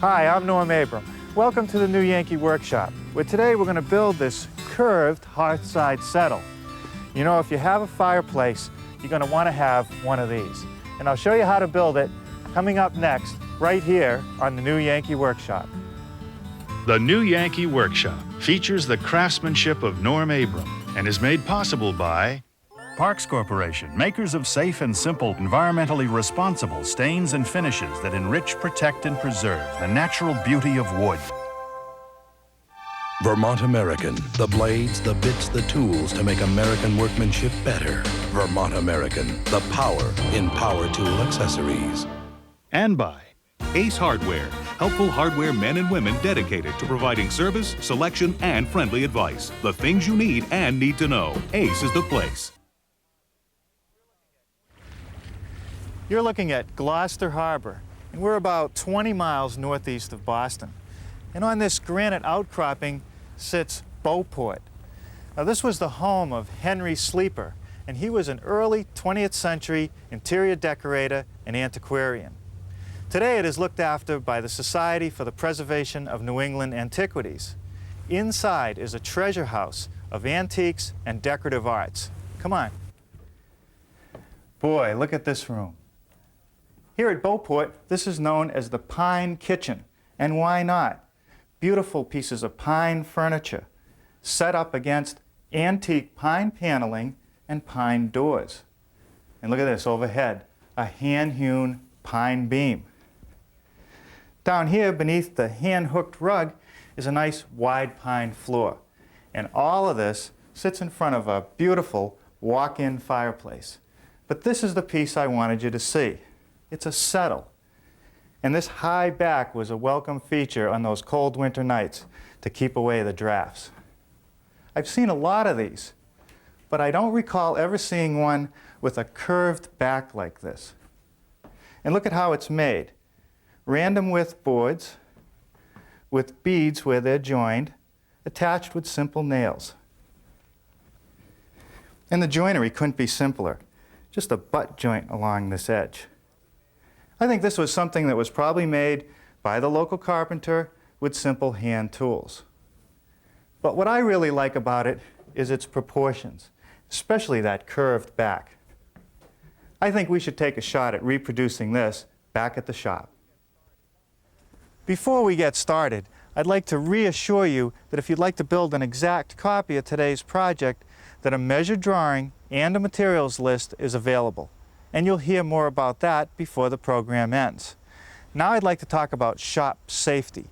Hi, I'm Norm Abram. Welcome to the new Yankee workshop, where today we're going to build this curved Hearthside Settle. You know, if you have a fireplace, you're going to want to have one of these. And I'll show you how to build it coming up next, right here on the new Yankee workshop. The new Yankee workshop features the craftsmanship of Norm Abram and is made possible by Parks Corporation, makers of safe and simple, environmentally responsible stains and finishes that enrich, protect, and preserve the natural beauty of wood. Vermont American, the blades, the bits, the tools to make American workmanship better. Vermont American, the power in power tool accessories. And by Ace Hardware, helpful hardware men and women dedicated to providing service, selection, and friendly advice. The things you need and need to know. Ace is the place. You're looking at Gloucester Harbor, and we're about 20 miles northeast of Boston. And on this granite outcropping sits Beauport. Now, this was the home of Henry Sleeper, and he was an early 20th century interior decorator and antiquarian. Today it is looked after by the Society for the Preservation of New England Antiquities. Inside is a treasure house of antiques and decorative arts. Come on. Boy, look at this room. Here at Beauport, this is known as the Pine Kitchen. And why not? Beautiful pieces of pine furniture set up against antique pine paneling and pine doors. And look at this overhead, a hand-hewn pine beam. Down here beneath the hand-hooked rug is a nice wide pine floor. And all of this sits in front of a beautiful walk-in fireplace. But this is the piece I wanted you to see. It's a settle. And this high back was a welcome feature on those cold winter nights to keep away the drafts. I've seen a lot of these, but I don't recall ever seeing one with a curved back like this. And look at how it's made. Random width boards with beads where they're joined, attached with simple nails. And the joinery couldn't be simpler. Just a butt joint along this edge. I think this was something that was probably made by the local carpenter with simple hand tools. But what I really like about it is its proportions, especially that curved back. I think we should take a shot at reproducing this back at the shop. Before we get started, I'd like to reassure you that if you'd like to build an exact copy of today's project, that a measured drawing and a materials list is available. And you'll hear more about that before the program ends. Now I'd like to talk about shop safety.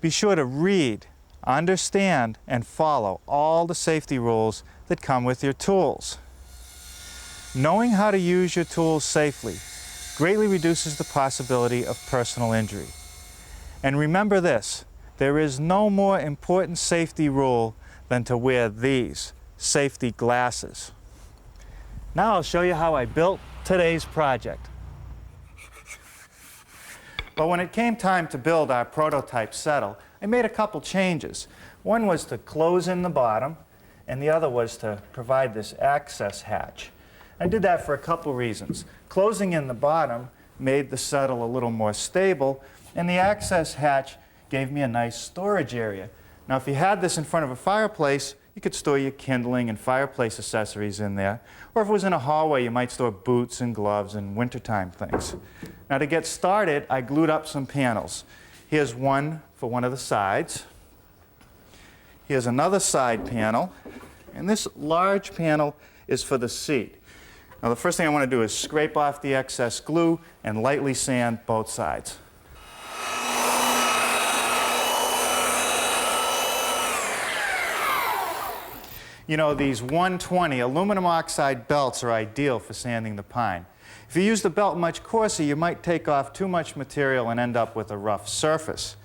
Be sure to read, understand, and follow all the safety rules that come with your tools. Knowing how to use your tools safely greatly reduces the possibility of personal injury. And remember this, there is no more important safety rule than to wear these safety glasses. Now I'll show you how I built today's project. But when it came time to build our prototype settle, I made a couple changes. One was to close in the bottom, and the other was to provide this access hatch. I did that for a couple reasons. Closing in the bottom made the settle a little more stable, and the access hatch gave me a nice storage area. Now, if you had this in front of a fireplace, you could store your kindling and fireplace accessories in there. Or if it was in a hallway, you might store boots and gloves and wintertime things. Now, to get started, I glued up some panels. Here's one for one of the sides. Here's another side panel. And this large panel is for the seat. Now, the first thing I want to do is scrape off the excess glue and lightly sand both sides. You know, these 120 aluminum oxide belts are ideal for sanding the pine. If you use the belt much coarser, you might take off too much material and end up with a rough surface.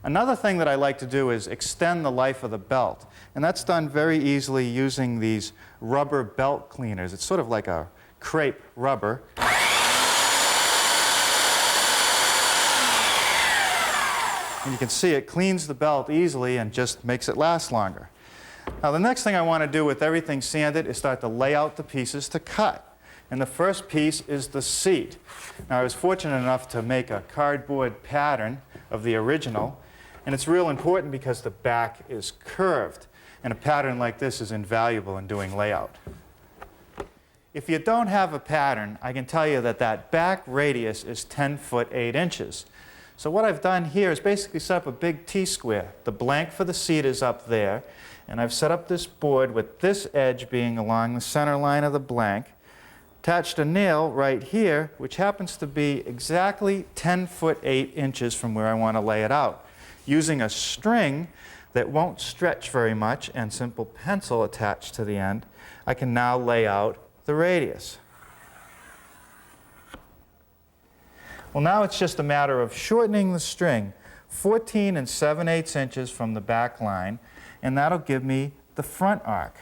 Another thing that I like to do is extend the life of the belt, and that's done very easily using these rubber belt cleaners. It's sort of like a crepe rubber. And you can see it cleans the belt easily and just makes it last longer. Now, the next thing I want to do with everything sanded is start to lay out the pieces to cut. And the first piece is the seat. Now, I was fortunate enough to make a cardboard pattern of the original. And it's real important because the back is curved. And a pattern like this is invaluable in doing layout. If you don't have a pattern, I can tell you that that back radius is 10 foot 8 inches. So what I've done here is basically set up a big T-square. The blank for the seat is up there. And I've set up this board with this edge being along the center line of the blank. Attached a nail right here, which happens to be exactly 10 foot 8 inches from where I want to lay it out. Using a string that won't stretch very much and simple pencil attached to the end, I can now lay out the radius. Well, now it's just a matter of shortening the string 14 7/8 inches from the back line, and that'll give me the front arc.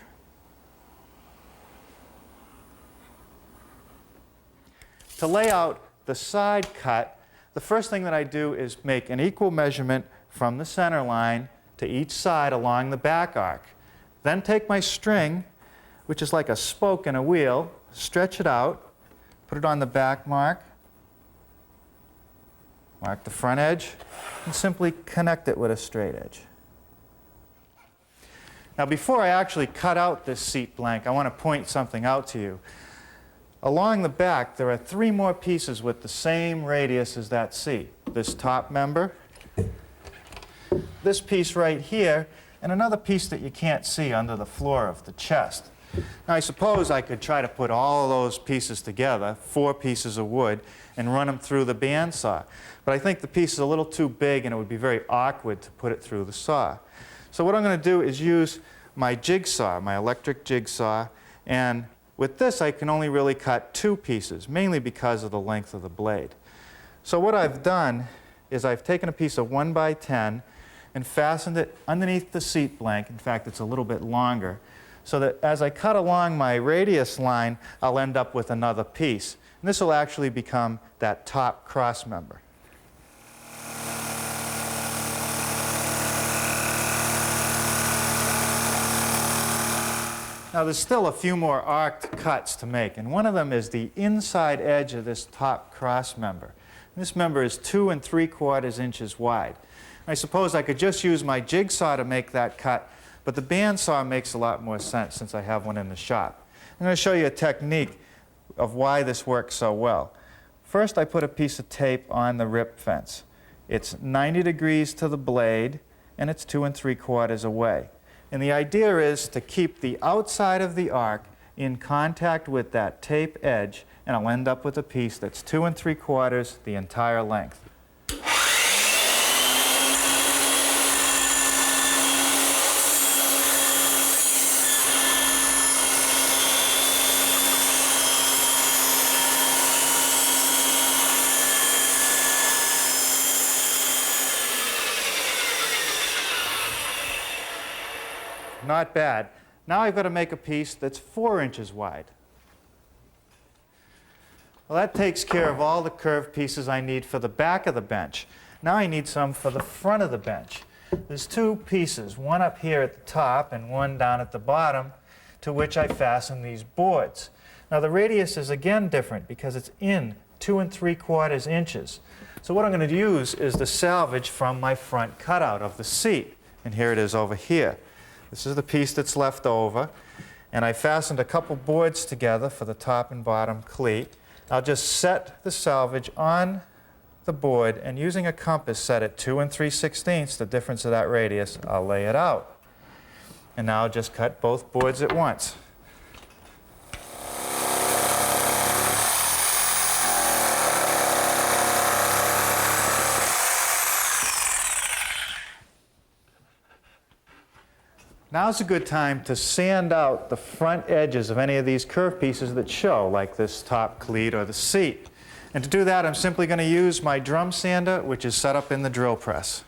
To lay out the side cut, the first thing that I do is make an equal measurement from the center line to each side along the back arc. Then take my string, which is like a spoke in a wheel, stretch it out, put it on the back mark, mark the front edge, and simply connect it with a straight edge. Now, before I actually cut out this seat blank, I want to point something out to you. Along the back, there are 3 more pieces with the same radius as that seat. This top member, this piece right here, and another piece that you can't see under the floor of the chest. Now, I suppose I could try to put all of those pieces together, 4 pieces of wood, and run them through the bandsaw. But I think the piece is a little too big, and it would be very awkward to put it through the saw. So what I'm going to do is use my jigsaw, my electric jigsaw, and with this I can only really cut 2 pieces, mainly because of the length of the blade. So what I've done is I've taken a piece of 1 by 10 and fastened it underneath the seat blank. In fact, it's a little bit longer, so that as I cut along my radius line, I'll end up with another piece. And this will actually become that top cross member. Now, there's still a few more arced cuts to make, and one of them is the inside edge of this top cross member. This member is 2 3/4 inches wide. I suppose I could just use my jigsaw to make that cut, but the bandsaw makes a lot more sense since I have one in the shop. I'm going to show you a technique of why this works so well. First, I put a piece of tape on the rip fence. It's 90 degrees to the blade, and it's 2 3/4 away. And the idea is to keep the outside of the arc in contact with that tape edge, and I'll end up with a piece that's 2 3/4 the entire length. Not bad. Now I've got to make a piece that's 4 inches wide. Well, that takes care of all the curved pieces I need for the back of the bench. Now I need some for the front of the bench. There's 2 pieces, one up here at the top and one down at the bottom, to which I fasten these boards. Now the radius is again different because it's in 2 3/4 inches. So what I'm going to use is the salvage from my front cutout of the seat. And here it is over here. This is the piece that's left over, and I fastened a couple boards together for the top and bottom cleat. I'll just set the salvage on the board, and using a compass set at 2 3/16, the difference of that radius, I'll lay it out. And now I'll just cut both boards at once. Now's a good time to sand out the front edges of any of these curved pieces that show, like this top cleat or the seat. And to do that, I'm simply going to use my drum sander, which is set up in the drill press.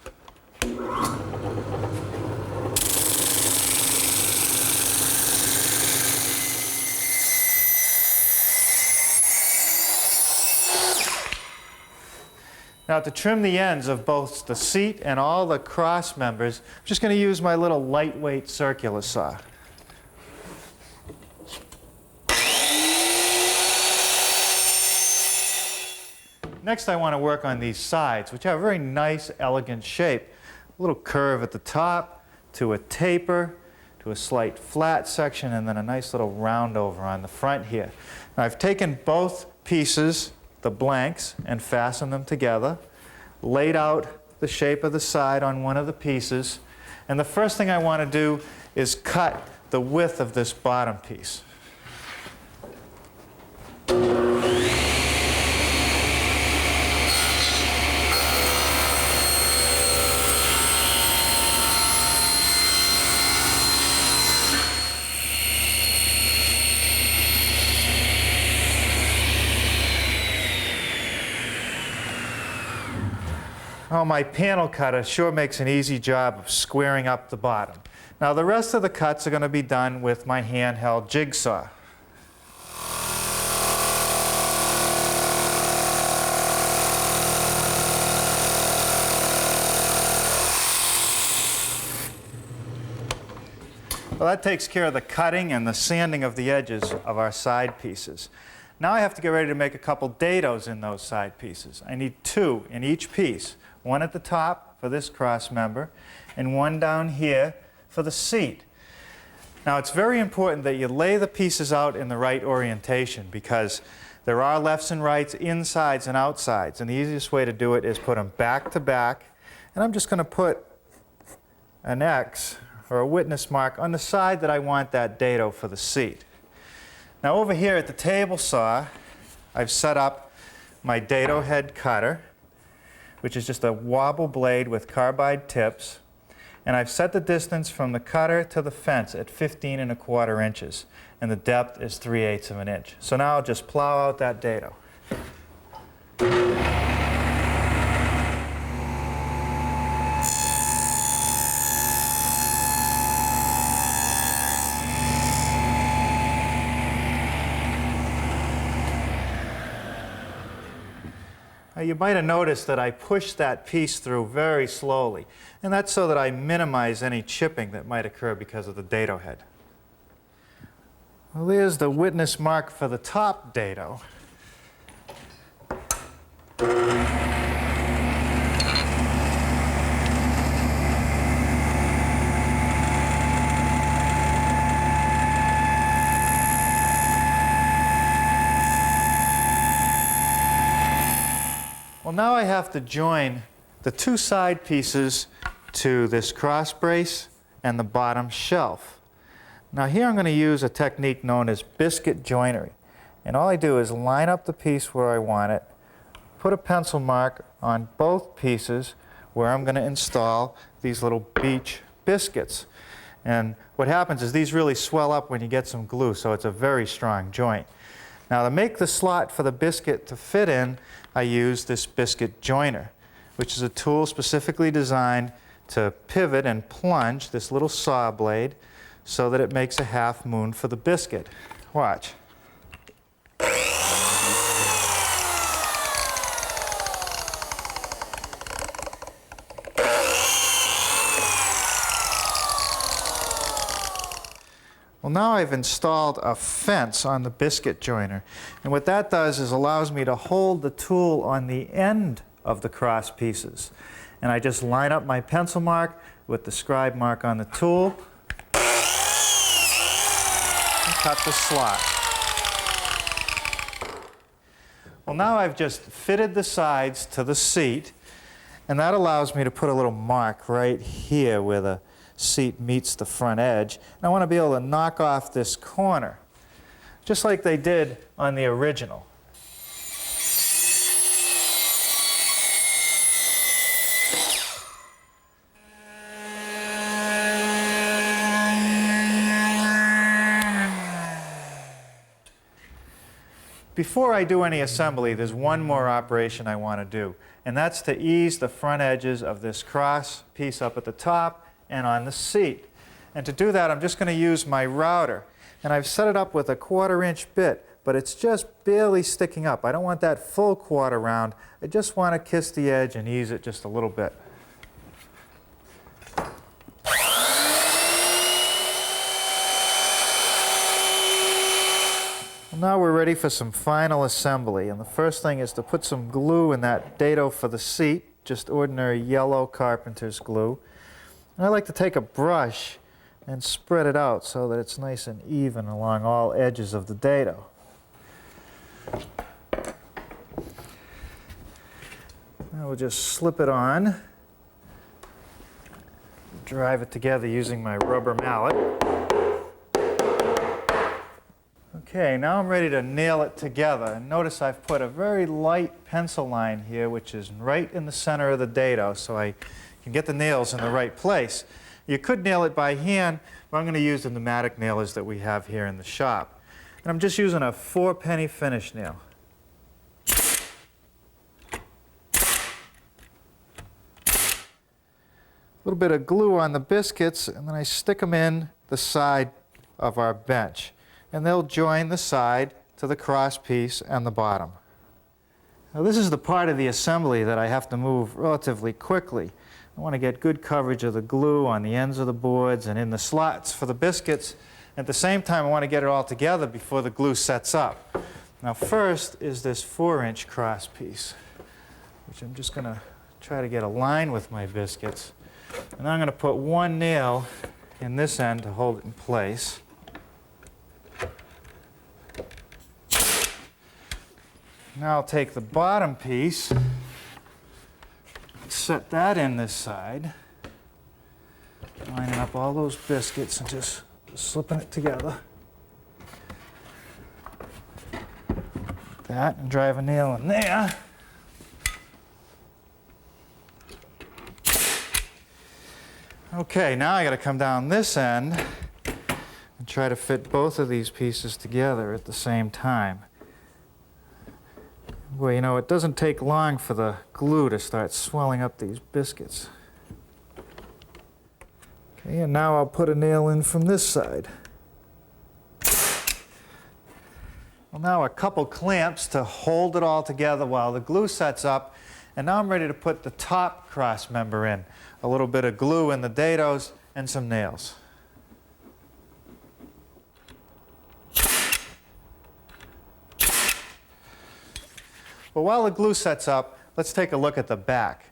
Now, to trim the ends of both the seat and all the cross members, I'm just going to use my little lightweight circular saw. Next I want to work on these sides, which have a very nice, elegant shape. A little curve at the top, to a taper, to a slight flat section, and then a nice little round over on the front here. Now I've taken both pieces, the blanks, and fastened them together, laid out the shape of the side on one of the pieces, and the first thing I want to do is cut the width of this bottom piece. Oh, my panel cutter sure makes an easy job of squaring up the bottom. Now the rest of the cuts are going to be done with my handheld jigsaw. Well, that takes care of the cutting and the sanding of the edges of our side pieces. Now I have to get ready to make a couple dados in those side pieces. I need 2 in each piece. One at the top for this cross member, and one down here for the seat. Now it's very important that you lay the pieces out in the right orientation, because there are lefts and rights, insides and outsides, and the easiest way to do it is put them back to back. And I'm just going to put an X or a witness mark on the side that I want that dado for the seat. Now over here at the table saw, I've set up my dado head cutter, which is just a wobble blade with carbide tips, and I've set the distance from the cutter to the fence at 15¼ inches, and the depth is 3/8 of an inch. So now I'll just plow out that dado. Now, you might have noticed that I pushed that piece through very slowly, and that's so that I minimize any chipping that might occur because of the dado head. Well, there's the witness mark for the top dado. Well, now I have to join the 2 side pieces to this cross brace and the bottom shelf. Now here I'm going to use a technique known as biscuit joinery. And all I do is line up the piece where I want it, put a pencil mark on both pieces where I'm going to install these little beach biscuits. And what happens is these really swell up when you get some glue, so it's a very strong joint. Now to make the slot for the biscuit to fit in, I use this biscuit joiner, which is a tool specifically designed to pivot and plunge this little saw blade so that it makes a half moon for the biscuit. Watch. Well, now I've installed a fence on the biscuit joiner, and what that does is allows me to hold the tool on the end of the cross pieces. And I just line up my pencil mark with the scribe mark on the tool and cut the slot. Well, now I've just fitted the sides to the seat, and that allows me to put a little mark right here where the seat meets the front edge. And I want to be able to knock off this corner, just like they did on the original. Before I do any assembly, there's one more operation I want to do, and that's to ease the front edges of this cross piece up at the top and on the seat. And to do that, I'm just going to use my router. And I've set it up with a 1/4 inch bit, but it's just barely sticking up. I don't want that full quarter round. I just want to kiss the edge and ease it just a little bit. Now we're ready for some final assembly, and the first thing is to put some glue in that dado for the seat, just ordinary yellow carpenter's glue. And I like to take a brush and spread it out so that it's nice and even along all edges of the dado. Now we'll just slip it on, drive it together using my rubber mallet. Okay, now I'm ready to nail it together. And notice I've put a very light pencil line here, which is right in the center of the dado, so I can get the nails in the right place. You could nail it by hand, but I'm going to use the pneumatic nailers that we have here in the shop. And I'm just using a 4-penny finish nail. A little bit of glue on the biscuits, and then I stick them in the side of our bench. And they'll join the side to the cross piece and the bottom. Now this is the part of the assembly that I have to move relatively quickly. I want to get good coverage of the glue on the ends of the boards and in the slots for the biscuits. At the same time, I want to get it all together before the glue sets up. Now first is this 4-inch cross piece, which I'm just going to try to get a line with my biscuits. And I'm going to put one nail in this end to hold it in place. Now I'll take the bottom piece, set that in this side, lining up all those biscuits and just slipping it together. That, and drive a nail in there. Okay, now I got to come down this end and try to fit both of these pieces together at the same time. Well, you know, it doesn't take long for the glue to start swelling up these biscuits. Okay, and now I'll put a nail in from this side. Well, now a couple clamps to hold it all together while the glue sets up. And now I'm ready to put the top cross member in. A little bit of glue in the dados and some nails. Well, while the glue sets up, let's take a look at the back.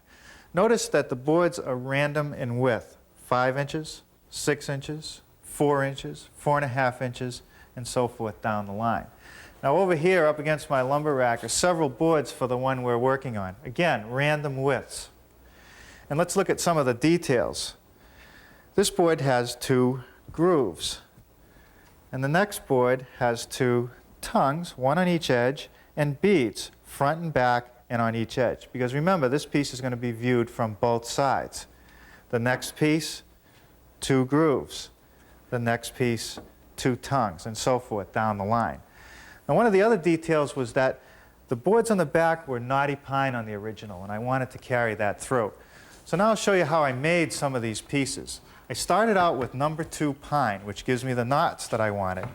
Notice that the boards are random in width, 5 inches, 6 inches, 4 inches, 4.5 inches, and so forth down the line. Now over here, up against my lumber rack, are several boards for the one we're working on. Again, random widths. And let's look at some of the details. This board has 2 grooves. And the next board has 2 tongues, one on each edge, and beads, front and back and on each edge. Because remember, this piece is going to be viewed from both sides. The next piece, 2 grooves. The next piece, 2 tongues, and so forth down the line. Now, one of the other details was that the boards on the back were knotty pine on the original, and I wanted to carry that through. So now I'll show you how I made some of these pieces. I started out with number 2 pine, which gives me the knots that I wanted.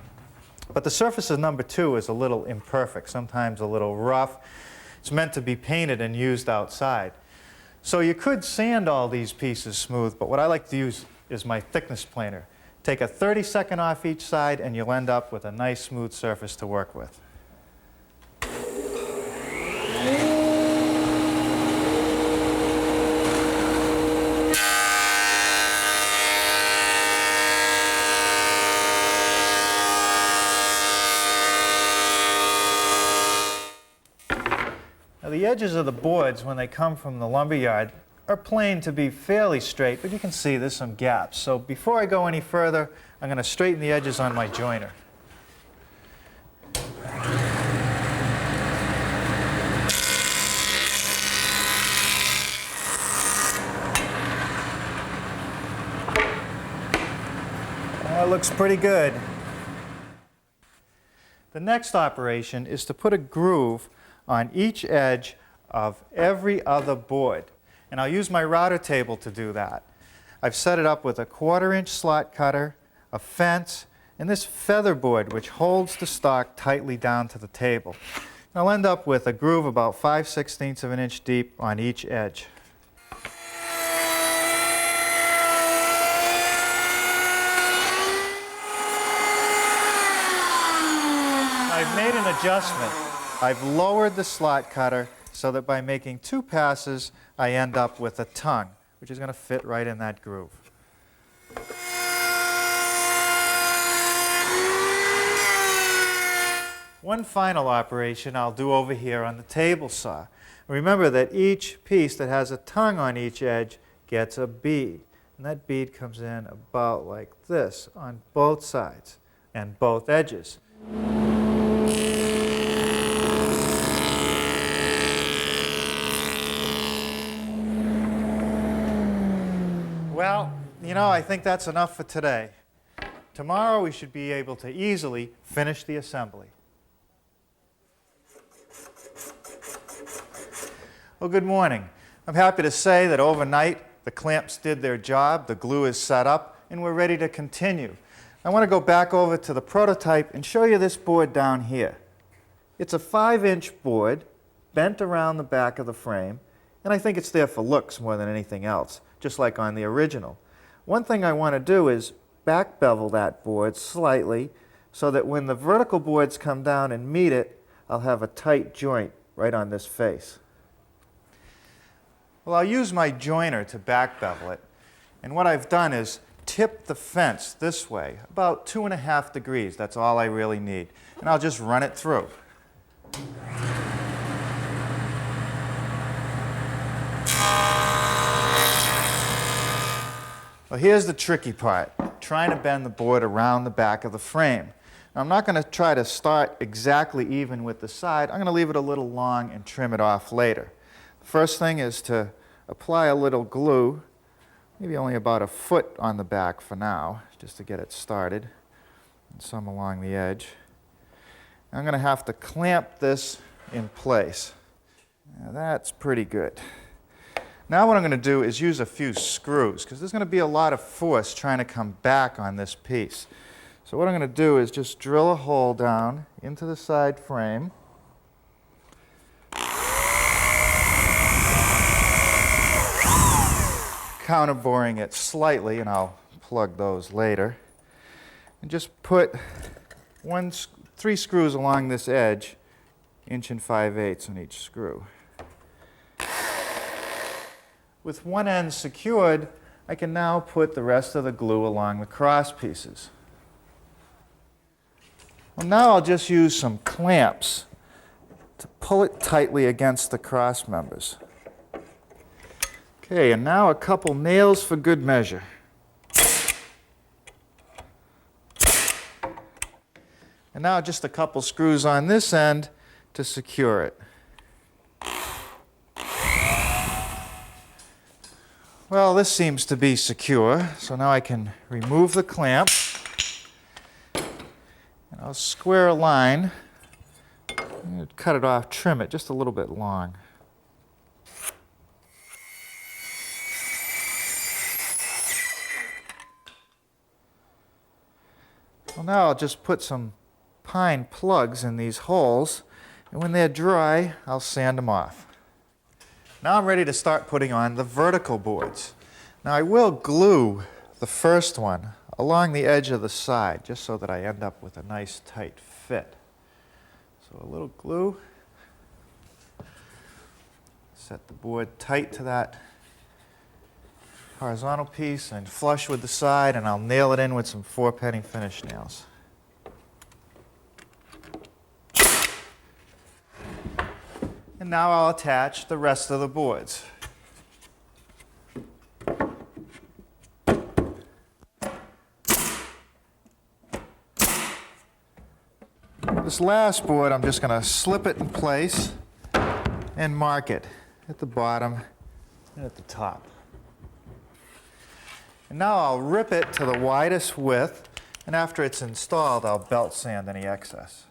But the surface of number 2 is a little imperfect, sometimes a little rough. It's meant to be painted and used outside. So you could sand all these pieces smooth, but what I like to use is my thickness planer. Take a 30-second off each side and you'll end up with a nice smooth surface to work with. Now, the edges of the boards, when they come from the lumber yard, are planned to be fairly straight, but you can see there's some gaps. So before I go any further, I'm going to straighten the edges on my joiner. That looks pretty good. The next operation is to put a groove on each edge of every other board. And I'll use my router table to do that. I've set it up with a 1/4-inch slot cutter, a fence, and this feather board which holds the stock tightly down to the table. And I'll end up with a groove about 5/16 of an inch deep on each edge. I've I've made an adjustment. I've lowered the slot cutter so that by making 2 passes, I end up with a tongue, which is going to fit right in that groove. One final operation I'll do over here on the table saw. Remember that each piece that has a tongue on each edge gets a bead. And that bead comes in about like this on both sides and both edges. Well, you know, I think that's enough for today. Tomorrow we should be able to easily finish the assembly. Well, good morning. I'm happy to say that overnight the clamps did their job, the glue is set up, and we're ready to continue. I want to go back over to the prototype and show you this board down here. It's a 5-inch board bent around the back of the frame, and I think it's there for looks more than anything else, just like on the original. One thing I want to do is back bevel that board slightly so that when the vertical boards come down and meet it, I'll have a tight joint right on this face. Well, I'll use my joiner to back bevel it, and what I've done is tip the fence this way, about 2.5 degrees. That's all I really need, and I'll just run it through. Well, here's the tricky part, trying to bend the board around the back of the frame. Now, I'm not going to try to start exactly even with the side. I'm going to leave it a little long and trim it off later. The first thing is to apply a little glue, maybe only about 1 foot on the back for now, just to get it started, and some along the edge. I'm going to have to clamp this in place. Now, that's pretty good. Now what I'm going to do is use a few screws, because there's going to be a lot of force trying to come back on this piece. So what I'm going to do is just drill a hole down into the side frame. Counterboring it slightly, and I'll plug those later. And just put 3 screws along this edge, 1 5/8 on each screw. With one end secured, I can now put the rest of the glue along the cross pieces. Well, now I'll just use some clamps to pull it tightly against the cross members. Okay, and now a couple nails for good measure. And now just a couple screws on this end to secure it. Well, this seems to be secure, so now I can remove the clamp. And I'll square a line, cut it off, trim it just a little bit long. Well, now I'll just put some pine plugs in these holes, and when they're dry, I'll sand them off. Now I'm ready to start putting on the vertical boards. Now I will glue the first one along the edge of the side, just so that I end up with a nice tight fit. So a little glue. Set the board tight to that horizontal piece and flush with the side, and I'll nail it in with some 4-penny finish nails. And now I'll attach the rest of the boards. This last board, I'm just going to slip it in place and mark it at the bottom and at the top. And now I'll rip it to the widest width, and after it's installed, I'll belt sand any excess.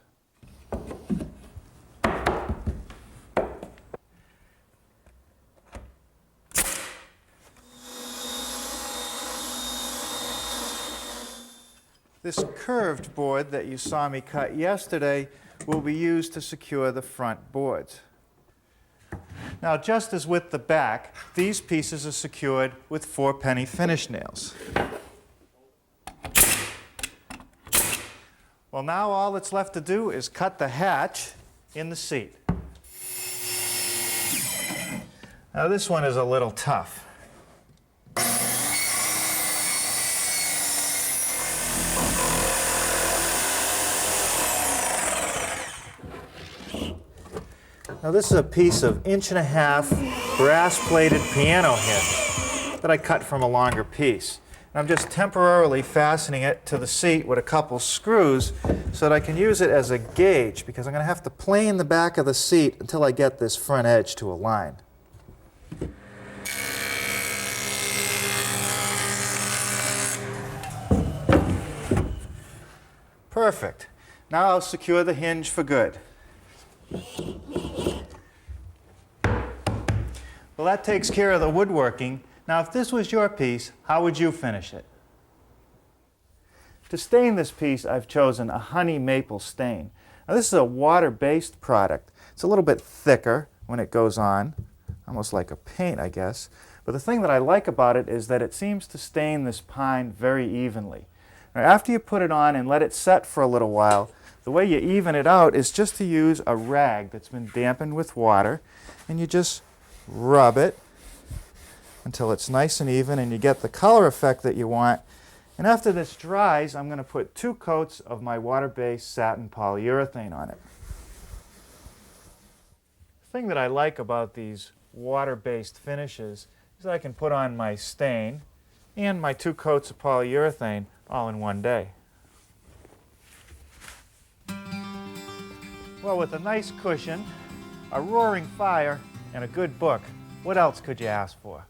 This curved board that you saw me cut yesterday will be used to secure the front boards. Now, just as with the back, these pieces are secured with 4-penny finish nails. Well, now all that's left to do is cut the hatch in the seat. Now this one is a little tough. Now this is a piece of 1.5 inch brass-plated piano hinge that I cut from a longer piece. And I'm just temporarily fastening it to the seat with a couple screws so that I can use it as a gauge, because I'm going to have to plane the back of the seat until I get this front edge to align. Perfect. Now I'll secure the hinge for good. Well, that takes care of the woodworking. Now, if this was your piece, how would you finish it? To stain this piece, I've chosen a honey maple stain. Now, this is a water-based product. It's a little bit thicker when it goes on, almost like a paint, I guess. But the thing that I like about it is that it seems to stain this pine very evenly. Now, after you put it on and let it set for a little while, the way you even it out is just to use a rag that's been dampened with water, and you just rub it until it's nice and even and you get the color effect that you want. And after this dries, I'm going to put 2 coats of my water-based satin polyurethane on it. The thing that I like about these water-based finishes is that I can put on my stain and my 2 coats of polyurethane all in one day. Well, with a nice cushion, a roaring fire, and a good book, what else could you ask for?